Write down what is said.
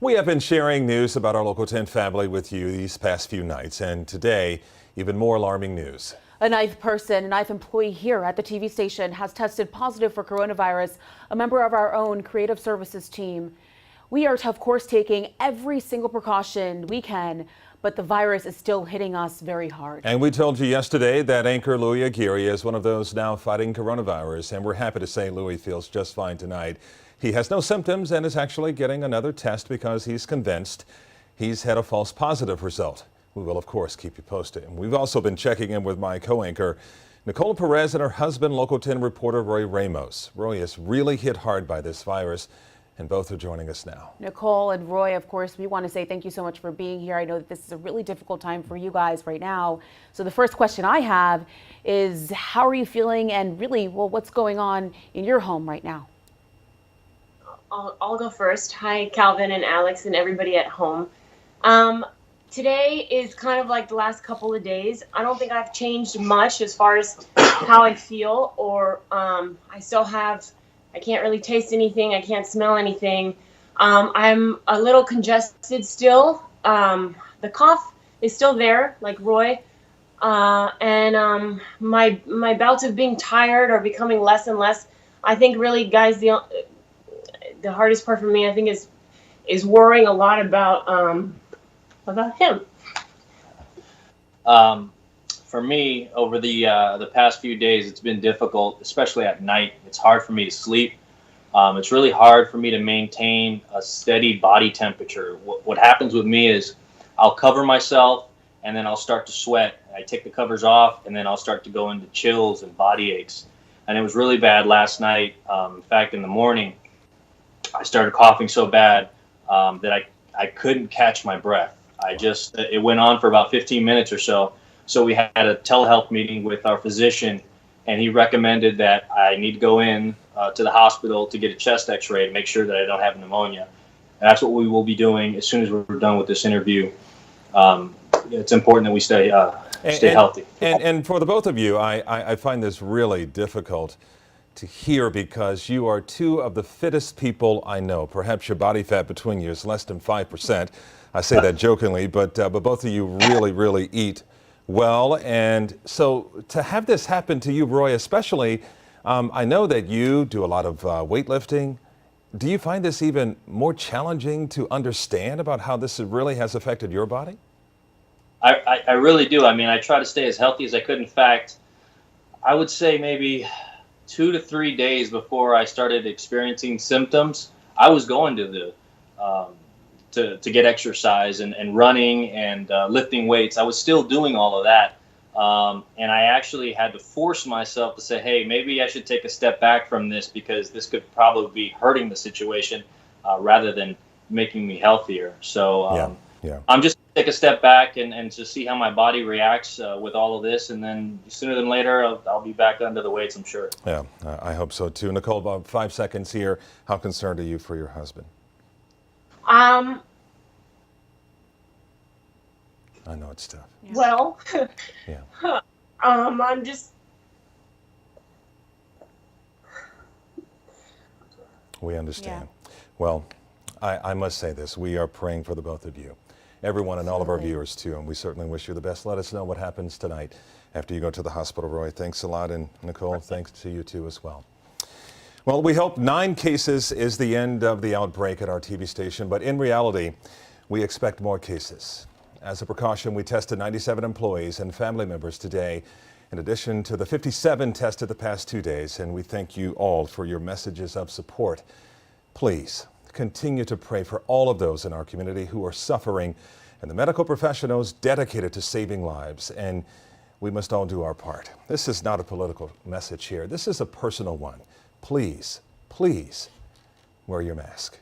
We have been sharing news about our local 10 family with you these past few nights, and today, even more alarming news. A ninth employee here at the TV station has tested positive for coronavirus, a member of our own creative services team. We are, of course, taking every single precaution we can, but the virus is still hitting us very hard. And we told you yesterday that anchor Louis Aguirre is one of those now fighting coronavirus, and we're happy to say Louis feels just fine tonight. He has no symptoms and is actually getting another test because he's convinced he's had a false positive result. We will, of course, keep you posted. And we've also been checking in with my co-anchor, Nicole Perez, and her husband, Local 10 reporter Roy Ramos. Roy is really hit hard by this virus, and both are joining us now. Nicole and Roy, of course, we want to say thank you so much for being here. I know that this is a really difficult time for you guys right now. So the first question I have is, how are you feeling, and really, well, what's going on in your home right now? I'll go first. Hi, Calvin and Alex and everybody at home. Today is kind of like the last couple of days. I don't think I've changed much as far as how I feel, or I can't really taste anything. I can't smell anything. I'm a little congested still. The cough is still there, like Roy. And my bouts of being tired are becoming less and less. I think really, guys, the hardest part for me, I think, is worrying a lot about him. For me, over the past few days, it's been difficult, especially at night. It's hard for me to sleep. It's really hard for me to maintain a steady body temperature. What happens with me is I'll cover myself and then I'll start to sweat. I take the covers off and then I'll start to go into chills and body aches. And it was really bad last night. In fact, in the morning, I started coughing so bad that I couldn't catch my breath. It went on for about 15 minutes or so. So we had a telehealth meeting with our physician, and he recommended that I need to go in to the hospital to get a chest x-ray to make sure that I don't have pneumonia. And that's what we will be doing as soon as we're done with this interview. It's important that we stay healthy. And for the both of you, I find this really difficult to hear because you are two of the fittest people I know. Perhaps your body fat between you is less than 5%. I say that jokingly, but both of you really eat well. And so to have this happen to you, Roy, especially, I know that you do a lot of weightlifting. Do you find this even more challenging to understand about how this really has affected your body? I really do. I mean, I try to stay as healthy as I could. In fact, I would say maybe 2 to 3 days before I started experiencing symptoms, I was going to to get exercise and running and lifting weights. I was still doing all of that. And I actually had to force myself to say, hey, maybe I should take a step back from this because this could probably be hurting the situation rather than making me healthier. So I'm just take a step back and to see how my body reacts with all of this. And then sooner than later, I'll be back under the weights, I'm sure. Yeah, I hope so too. Nicole, about 5 seconds here. How concerned are you for your husband? I know it's tough. Well, yeah. I'm just. We understand. Yeah. Well, I must say this. We are praying for the both of you. Everyone and all of our viewers too, and we certainly wish you the best. Let us know what happens tonight after you go to the hospital, Roy. Thanks a lot, and Nicole, thanks to you too as well. Well, we hope 9 cases is the end of the outbreak at our TV station, but in reality, we expect more cases. As a precaution, we tested 97 employees and family members today, in addition to the 57 tested the past 2 days, and we thank you all for your messages of support. Please continue to pray for all of those in our community who are suffering and the medical professionals dedicated to saving lives, and we must all do our part. This is not a political message here. This is a personal one. Please wear your mask.